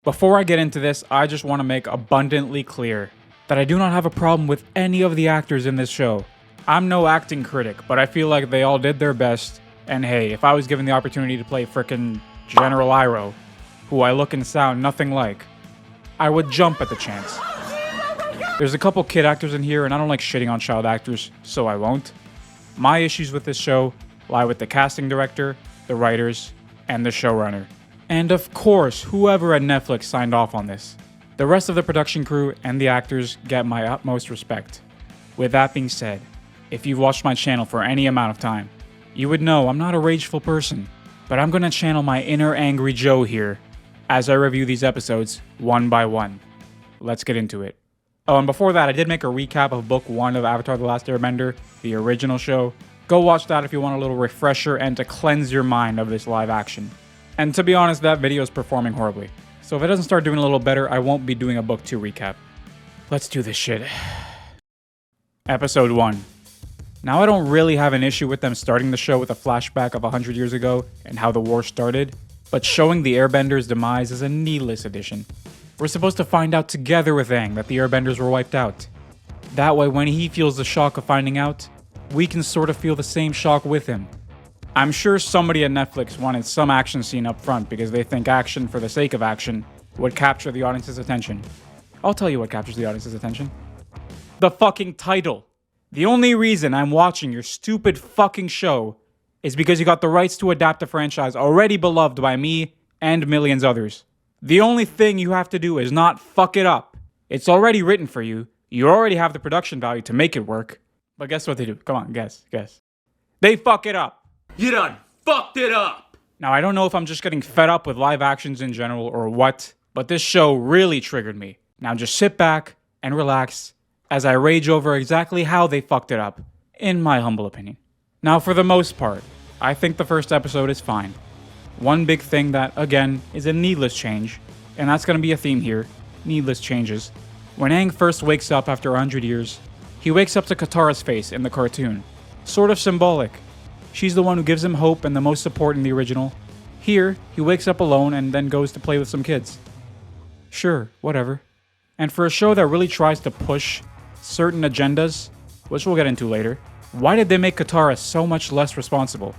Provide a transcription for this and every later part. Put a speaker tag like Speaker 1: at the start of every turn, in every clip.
Speaker 1: Before I get into this, I just want to make abundantly clear that I do not have a problem with any of the actors in this show. I'm no acting critic, but I feel like they all did their best, and hey, if I was given the opportunity to play frickin' General Iroh, who I look and sound nothing like, I would jump at the chance. There's a couple kid actors in here, and I don't like shitting on child actors, so I won't. My issues with this show lie with the casting director, the writers, and the showrunner. And of course, whoever at Netflix signed off on this. The rest of the production crew and the actors get my utmost respect. With that being said, if you've watched my channel for any amount of time, you would know I'm not a rageful person, but I'm gonna channel my inner angry Joe here as I review these episodes one by one. Let's get into it. Oh, and before that, I did make a recap of Book 1 of Avatar: The Last Airbender, the original show. Go watch that if you want a little refresher and to cleanse your mind of this live action. And to be honest, that video is performing horribly. So if it doesn't start doing a little better, I won't be doing a Book 2 recap. Let's do this shit. Episode 1. Now I don't really have an issue with them starting the show with a flashback of 100 years ago and how the war started, but showing the Airbender's demise is a needless addition. We're supposed to find out together with Aang that the Airbenders were wiped out. That way, when he feels the shock of finding out, we can sort of feel the same shock with him. I'm sure somebody at Netflix wanted some action scene up front because they think action for the sake of action would capture the audience's attention. I'll tell you what captures the audience's attention. The fucking title. The only reason I'm watching your stupid fucking show is because you got the rights to adapt a franchise already beloved by me and millions others. The only thing you have to do is not fuck it up. It's already written for you. You already have the production value to make it work. But guess what they do? Come on, guess. They fuck it up.
Speaker 2: You done fucked it up!
Speaker 1: Now, I don't know if I'm just getting fed up with live actions in general or what, but this show really triggered me. Now just sit back and relax as I rage over exactly how they fucked it up, in my humble opinion. Now, for the most part, I think the first episode is fine. One big thing that, again, is a needless change, and that's going to be a theme here, needless changes. When Aang first wakes up after 100 years, he wakes up to Katara's face in the cartoon. Sort of symbolic. She's the one who gives him hope and the most support in the original. Here, he wakes up alone and then goes to play with some kids. Sure, whatever. And for a show that really tries to push certain agendas, which we'll get into later, why did they make Katara so much less responsible?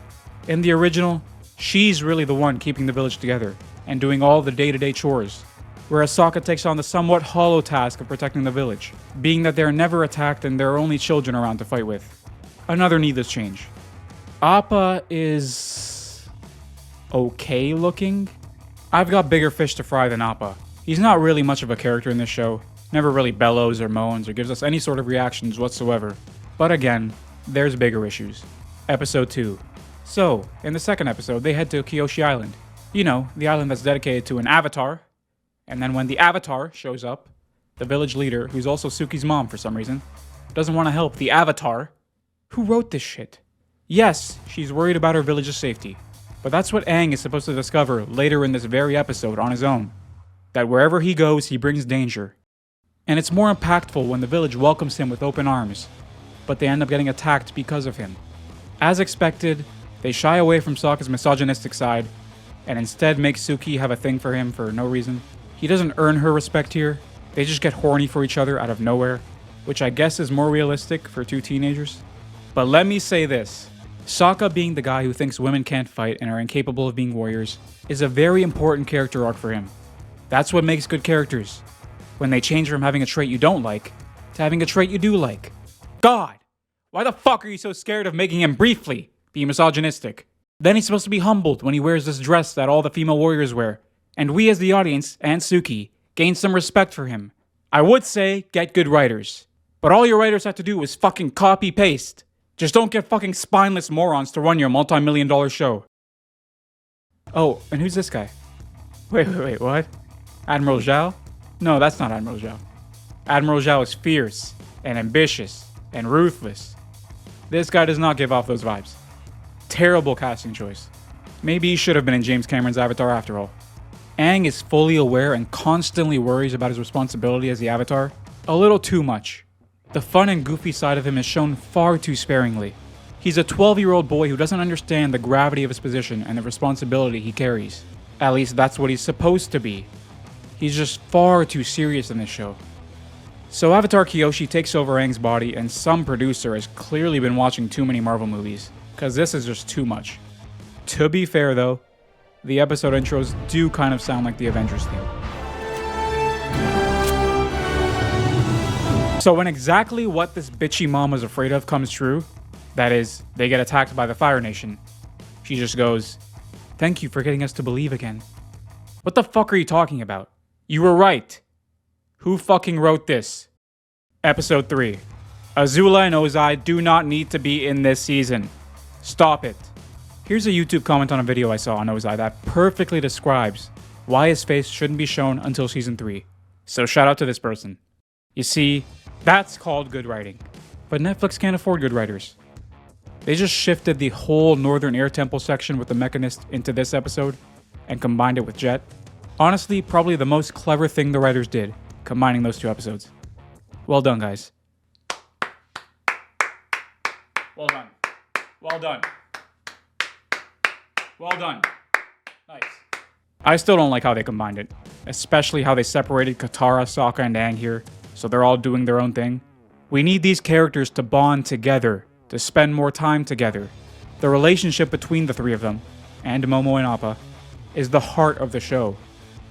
Speaker 1: In the original, she's really the one keeping the village together and doing all the day-to-day chores, whereas Sokka takes on the somewhat hollow task of protecting the village, being that they're never attacked and there are only children around to fight with. Another needless change. Appa is okay looking. I've got bigger fish to fry than Appa. He's not really much of a character in this show, never really bellows or moans or gives us any sort of reactions whatsoever. But again, there's bigger issues. Episode 2. So, in the second episode, they head to Kyoshi Island. You know, the island that's dedicated to an avatar. And then when the avatar shows up, the village leader, who's also Suki's mom for some reason, doesn't want to help the avatar. Who wrote this shit? Yes, she's worried about her village's safety, but that's what Aang is supposed to discover later in this very episode on his own. That wherever he goes, he brings danger. And it's more impactful when the village welcomes him with open arms, but they end up getting attacked because of him. As expected, they shy away from Sokka's misogynistic side, and instead make Suki have a thing for him for no reason. He doesn't earn her respect here, they just get horny for each other out of nowhere, which I guess is more realistic for two teenagers. But let me say this. Sokka being the guy who thinks women can't fight and are incapable of being warriors is a very important character arc for him. That's what makes good characters. When they change from having a trait you don't like to having a trait you do like. God! Why the fuck are you so scared of making him briefly be misogynistic? Then he's supposed to be humbled when he wears this dress that all the female warriors wear. And we as the audience, and Suki, gain some respect for him. I would say, get good writers. But all your writers have to do is fucking copy-paste. Just don't get fucking spineless morons to run your multi-million-dollar show. Oh, and who's this guy? Wait, what? Admiral Zhao? No, that's not Admiral Zhao. Admiral Zhao is fierce, and ambitious, and ruthless. This guy does not give off those vibes. Terrible casting choice. Maybe he should have been in James Cameron's Avatar after all. Aang is fully aware and constantly worries about his responsibility as the Avatar. A little too much. The fun and goofy side of him is shown far too sparingly. He's a 12-year-old boy who doesn't understand the gravity of his position and the responsibility he carries. At least that's what he's supposed to be. He's just far too serious in this show. So Avatar Kyoshi takes over Aang's body, and some producer has clearly been watching too many Marvel movies, cause this is just too much. To be fair though, the episode intros do kind of sound like the Avengers theme. So when exactly what this bitchy mom was afraid of comes true, that is, they get attacked by the Fire Nation, she just goes, "Thank you for getting us to believe again." What the fuck are you talking about? You were right. Who fucking wrote this? Episode 3. Azula and Ozai do not need to be in this season. Stop it. Here's a YouTube comment on a video I saw on Ozai that perfectly describes why his face shouldn't be shown until season 3. So shout out to this person. You see, that's called good writing. But Netflix can't afford good writers. They just shifted the whole Northern Air Temple section with the Mechanist into this episode and combined it with Jet. Honestly, probably the most clever thing the writers did, combining those two episodes. Well done, guys. Well done. Well done. Well done. Nice. I still don't like how they combined it, especially how they separated Katara, Sokka, and Aang here, so they're all doing their own thing. We need these characters to bond together, to spend more time together. The relationship between the three of them, and Momo and Appa, is the heart of the show.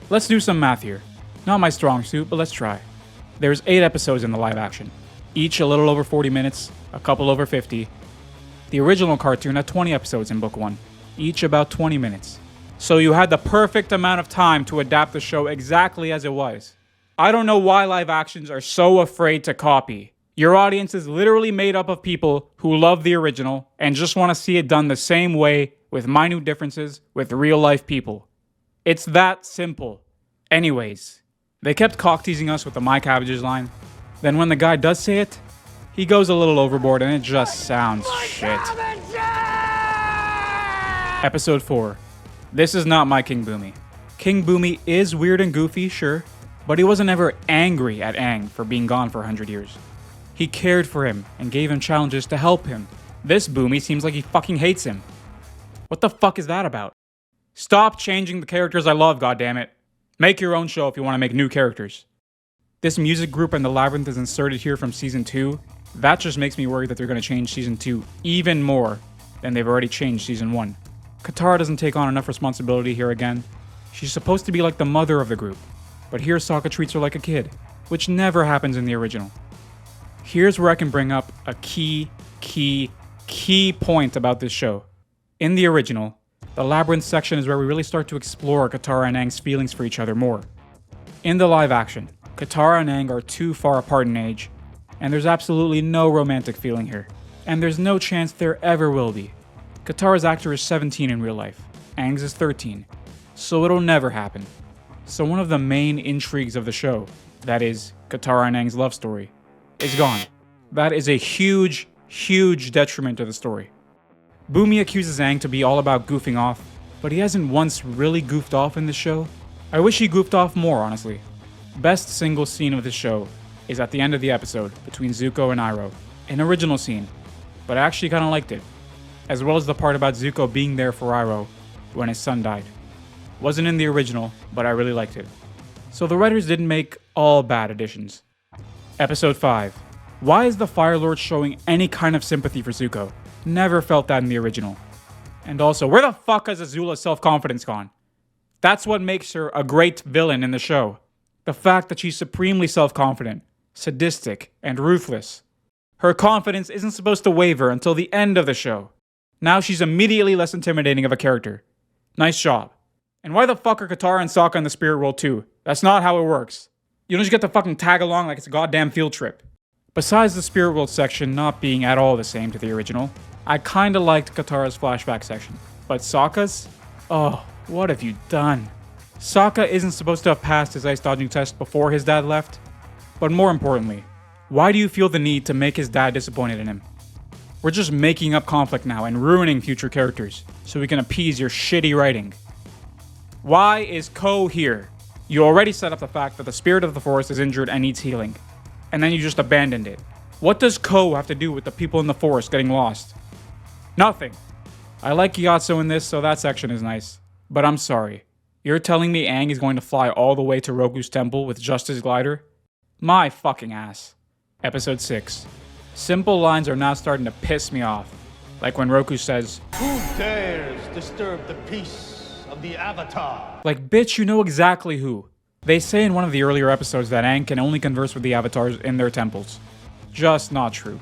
Speaker 1: Let's do some math here. Not my strong suit, but let's try. There's 8 episodes in the live action, each a little over 40 minutes, a couple over 50. The original cartoon had 20 episodes in book 1, each about 20 minutes. So you had the perfect amount of time to adapt the show exactly as it was. I don't know why live actions are so afraid to copy. Your audience is literally made up of people who love the original and just want to see it done the same way with minute differences with real life people. It's that simple. Anyways, they kept cock-teasing us with the My Cabbages line. Then when the guy does say it, he goes a little overboard and it just sounds shit. Episode 4. This is not my King Boomy. King Boomy is weird and goofy, sure, but he wasn't ever angry at Aang for being gone for 100 years. He cared for him and gave him challenges to help him. This Boomy seems like he fucking hates him. What the fuck is that about? Stop changing the characters I love, goddammit. Make your own show if you want to make new characters. This music group and the Labyrinth is inserted here from Season 2. That just makes me worry that they're going to change Season 2 even more than they've already changed Season 1. Katara doesn't take on enough responsibility here again. She's supposed to be like the mother of the group, but here Sokka treats her like a kid, which never happens in the original. Here's where I can bring up a key point about this show. In the original, the Labyrinth section is where we really start to explore Katara and Aang's feelings for each other more. In the live action, Katara and Aang are too far apart in age, and there's absolutely no romantic feeling here. And there's no chance there ever will be. Katara's actor is 17 in real life, Aang's is 13, so it'll never happen. So one of the main intrigues of the show, that is, Katara and Aang's love story, is gone. That is a huge detriment to the story. Boomy accuses Aang to be all about goofing off, but he hasn't once really goofed off in this show. I wish he goofed off more, honestly. Best single scene of this show is at the end of the episode between Zuko and Iroh. An original scene, but I actually kinda liked it. As well as the part about Zuko being there for Iroh when his son died. Wasn't in the original, but I really liked it. So the writers didn't make all bad additions. Episode 5. Why is the Fire Lord showing any kind of sympathy for Zuko? Never felt that in the original. And also, where the fuck has Azula's self-confidence gone? That's what makes her a great villain in the show. The fact that she's supremely self-confident, sadistic, and ruthless. Her confidence isn't supposed to waver until the end of the show. Now she's immediately less intimidating of a character. Nice job. And why the fuck are Katara and Sokka in the spirit world too? That's not how it works. You don't just get to fucking tag along like it's a goddamn field trip. Besides the spirit world section not being at all the same to the original, I kinda liked Katara's flashback section. But Sokka's? Oh, what have you done? Sokka isn't supposed to have passed his ice dodging test before his dad left. But more importantly, why do you feel the need to make his dad disappointed in him? We're just making up conflict now and ruining future characters so we can appease your shitty writing. Why is Ko here? You already set up the fact that the spirit of the forest is injured and needs healing, and then you just abandoned it. What does Ko have to do with the people in the forest getting lost? Nothing. I like Gyatso in this, so that section is nice. But I'm sorry. You're telling me Aang is going to fly all the way to Roku's temple with just his glider? My fucking ass. Episode 6. Simple lines are now starting to piss me off. Like when Roku says,
Speaker 3: "Who dares disturb the peace of the Avatar?"
Speaker 1: like, bitch, you know exactly who. They say in one of the earlier episodes that Aang can only converse with the avatars in their temples. Just not true.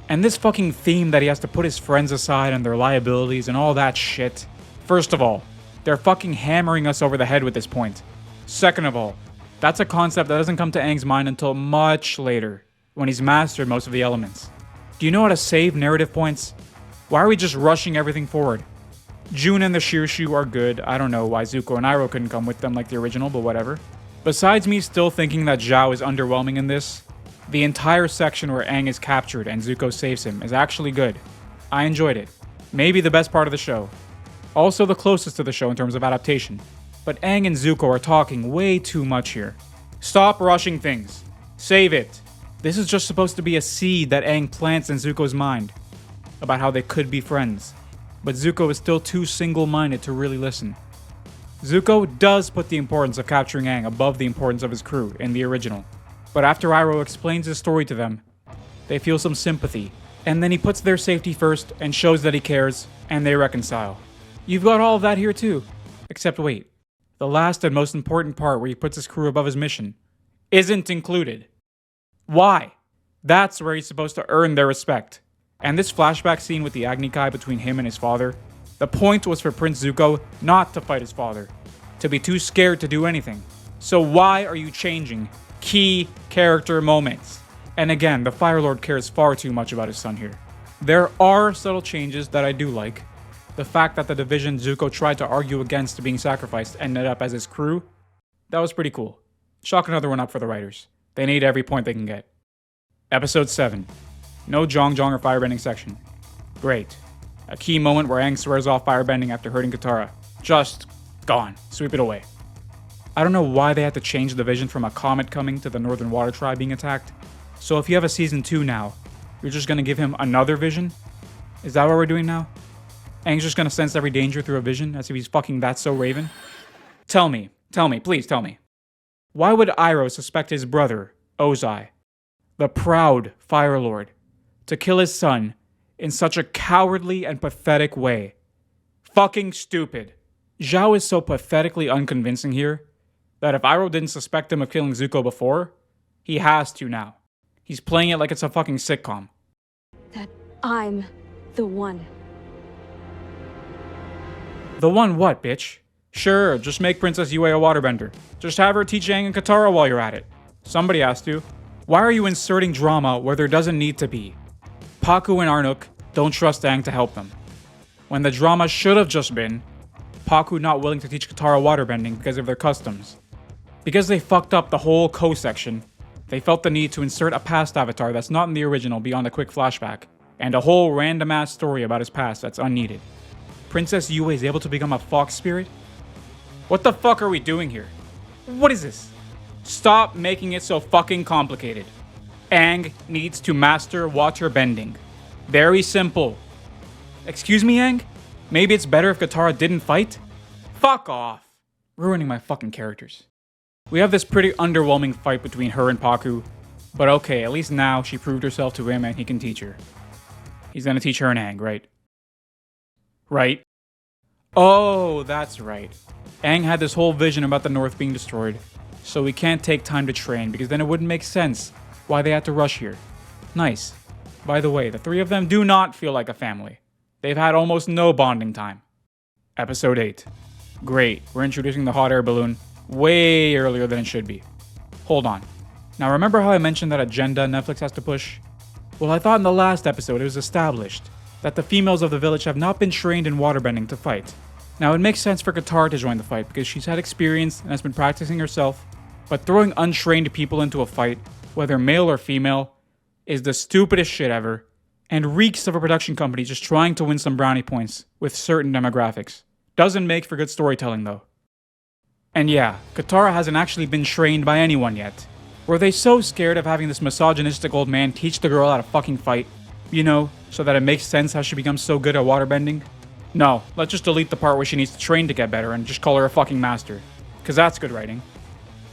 Speaker 1: And this fucking theme that he has to put his friends aside and their liabilities and all that shit. First of all, they're fucking hammering us over the head with this point. Second of all, that's a concept that doesn't come to Aang's mind until much later, when he's mastered most of the elements. Do you know how to save narrative points? Why are we just rushing everything forward? June and the Shirshu are good. I don't know why Zuko and Iroh couldn't come with them like the original, but whatever. Besides me still thinking that Zhao is underwhelming in this, the entire section where Aang is captured and Zuko saves him is actually good. I enjoyed it. Maybe the best part of the show. Also the closest to the show in terms of adaptation. But Aang and Zuko are talking way too much here. Stop rushing things. Save it. This is just supposed to be a seed that Aang plants in Zuko's mind about how they could be friends. But Zuko is still too single-minded to really listen. Zuko does put the importance of capturing Aang above the importance of his crew in the original. But after Iroh explains his story to them, they feel some sympathy. And then he puts their safety first and shows that he cares, and they reconcile. You've got all of that here too. Except wait. The last and most important part where he puts his crew above his mission isn't included. Why? That's where he's supposed to earn their respect. And this flashback scene with the Agni Kai between him and his father, the point was for Prince Zuko not to fight his father, to be too scared to do anything. So why are you changing key character moments? And again, the Fire Lord cares far too much about his son here. There are subtle changes that I do like. The fact that the division Zuko tried to argue against being sacrificed ended up as his crew, that was pretty cool. Chalk another one up for the writers. They need every point they can get. Episode 7. No Zhong Zhong or firebending section. Great. A key moment where Aang swears off firebending after hurting Katara. Just gone. Sweep it away. I don't know why they had to change the vision from a comet coming to the Northern Water Tribe being attacked. So if you have a season 2 now, you're just gonna give him another vision? Is that what we're doing now? Aang's just gonna sense every danger through a vision as if he's fucking that so Raven? Tell me, please tell me. Why would Iroh suspect his brother, Ozai, the proud Fire Lord, to kill his son in such a cowardly and pathetic way? Fucking stupid. Zhao is so pathetically unconvincing here that if Iroh didn't suspect him of killing Zuko before, he has to now. He's playing it like it's a fucking sitcom.
Speaker 4: That I'm the one.
Speaker 1: The one what, bitch? Sure, just make Princess Yue a waterbender. Just have her teach Aang and Katara while you're at it. Somebody has to. Why are you inserting drama where there doesn't need to be? Pakku and Arnuk don't trust Aang to help them. When the drama should have just been Pakku not willing to teach Katara waterbending because of their customs. Because they fucked up the whole Ko section, they felt the need to insert a past avatar that's not in the original beyond a quick flashback, and a whole random ass story about his past that's unneeded. Princess Yue is able to become a fox spirit? What the fuck are we doing here? What is this? Stop making it so fucking complicated. Aang needs to master water bending. Very simple. Excuse me, Aang? Maybe it's better if Katara didn't fight? Fuck off. Ruining my fucking characters. We have this pretty underwhelming fight between her and Pakku, but okay, at least now she proved herself to him and he can teach her. He's gonna teach her and Aang, right? Right? Oh, that's right. Aang had this whole vision about the North being destroyed, so we can't take time to train because then it wouldn't make sense why they had to rush here. Nice. By the way, the three of them do not feel like a family. They've had almost no bonding time. Episode 8. Great, we're introducing the hot air balloon way earlier than it should be. Hold on. Now remember how I mentioned that agenda Netflix has to push? Well, I thought in the last episode it was established that the females of the village have not been trained in waterbending to fight. Now it makes sense for Katara to join the fight because she's had experience and has been practicing herself, but throwing untrained people into a fight, whether male or female, is the stupidest shit ever, and reeks of a production company just trying to win some brownie points with certain demographics. Doesn't make for good storytelling though. And yeah, Katara hasn't actually been trained by anyone yet. Were they so scared of having this misogynistic old man teach the girl how to fucking fight? You know, so that it makes sense how she becomes so good at waterbending? No, let's just delete the part where she needs to train to get better and just call her a fucking master. Because that's good writing.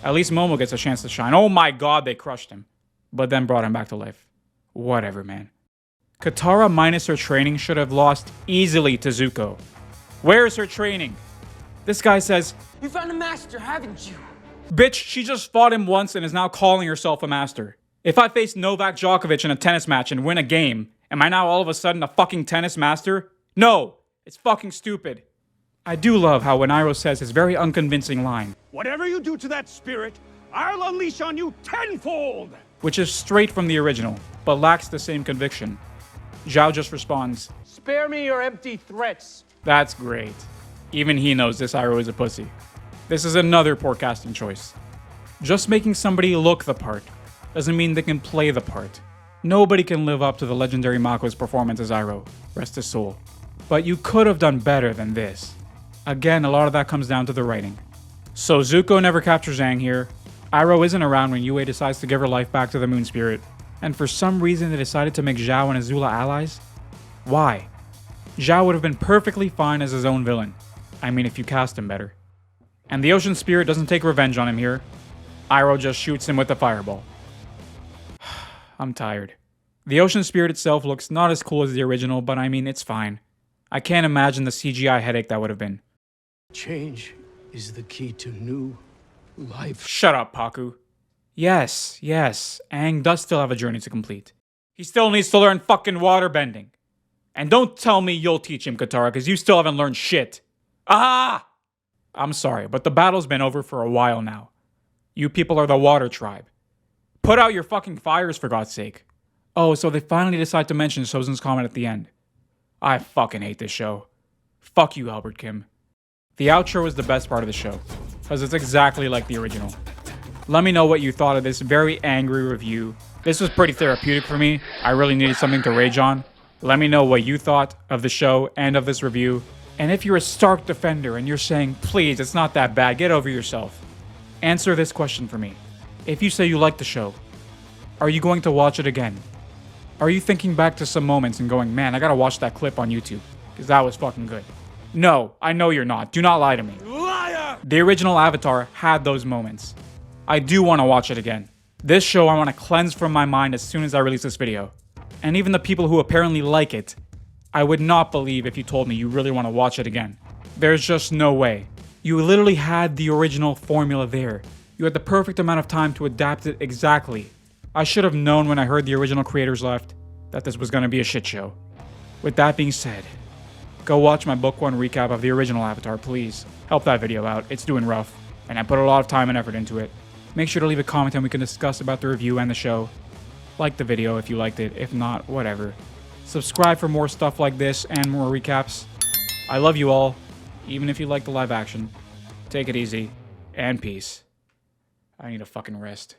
Speaker 1: At least Momo gets a chance to shine. Oh my god, they crushed him. But then brought him back to life. Whatever, man. Katara minus her training should have lost easily to Zuko. Where's her training? This guy says,
Speaker 5: You found a master, haven't you?
Speaker 1: bitch, she just fought him once and is now calling herself a master. If I face Novak Djokovic in a tennis match and win a game, am I now all of a sudden a fucking tennis master? No, it's fucking stupid. I do love how when Iroh says his very unconvincing line,
Speaker 3: Whatever you do to that spirit, I'll unleash on you tenfold!
Speaker 1: which is straight from the original, but lacks the same conviction. Zhao just responds,
Speaker 5: Spare me your empty threats.
Speaker 1: that's great. Even he knows this Iroh is a pussy. This is another poor casting choice. Just making somebody look the part doesn't mean they can play the part. Nobody can live up to the legendary Mako's performance as Iroh, rest his soul. But you could have done better than this. Again, a lot of that comes down to the writing. So Zuko never captures Aang here. Iroh isn't around when Yue decides to give her life back to the Moon Spirit. And for some reason they decided to make Zhao and Azula allies? Why? Zhao would have been perfectly fine as his own villain. I mean, if you cast him better. And the Ocean Spirit doesn't take revenge on him here. Iroh just shoots him with a fireball. I'm tired. The Ocean Spirit itself looks not as cool as the original, but I mean, it's fine. I can't imagine the CGI headache that would have been.
Speaker 6: Change is the key to new life.
Speaker 1: Shut up, Paku. Yes, Aang does still have a journey to complete. He still needs to learn fucking waterbending. And don't tell me you'll teach him, Katara, because you still haven't learned shit. Ah! I'm sorry, but the battle's been over for a while now. You people are the Water Tribe. Put out your fucking fires, for God's sake. Oh, so they finally decide to mention Sozin's comment at the end. I fucking hate this show. Fuck you, Albert Kim. The outro is the best part of the show, because it's exactly like the original. Let me know what you thought of this very angry review. This was pretty therapeutic for me. I really needed something to rage on. Let me know what you thought of the show and of this review. And if you're a Stark defender and you're saying, please, it's not that bad, get over yourself. Answer this question for me. If you say you like the show, are you going to watch it again? Are you thinking back to some moments and going, man, I gotta watch that clip on YouTube, because that was fucking good? No, I know you're not. Do not lie to me.
Speaker 3: Liar!
Speaker 1: The original Avatar had those moments. I do want to watch it again. This show I want to cleanse from my mind as soon as I release this video. And even the people who apparently like it, I would not believe if you told me you really want to watch it again. There's just no way. You literally had the original formula there. You had the perfect amount of time to adapt it exactly. I should have known when I heard the original creators left that this was going to be a shit show. With that being said, go watch my book 1 recap of the original Avatar, please. Help that video out, it's doing rough, and I put a lot of time and effort into it. Make sure to leave a comment and we can discuss about the review and the show. Like the video if you liked it, if not, whatever. Subscribe for more stuff like this and more recaps. I love you all, even if you like the live action. Take it easy, and peace. I need a fucking rest.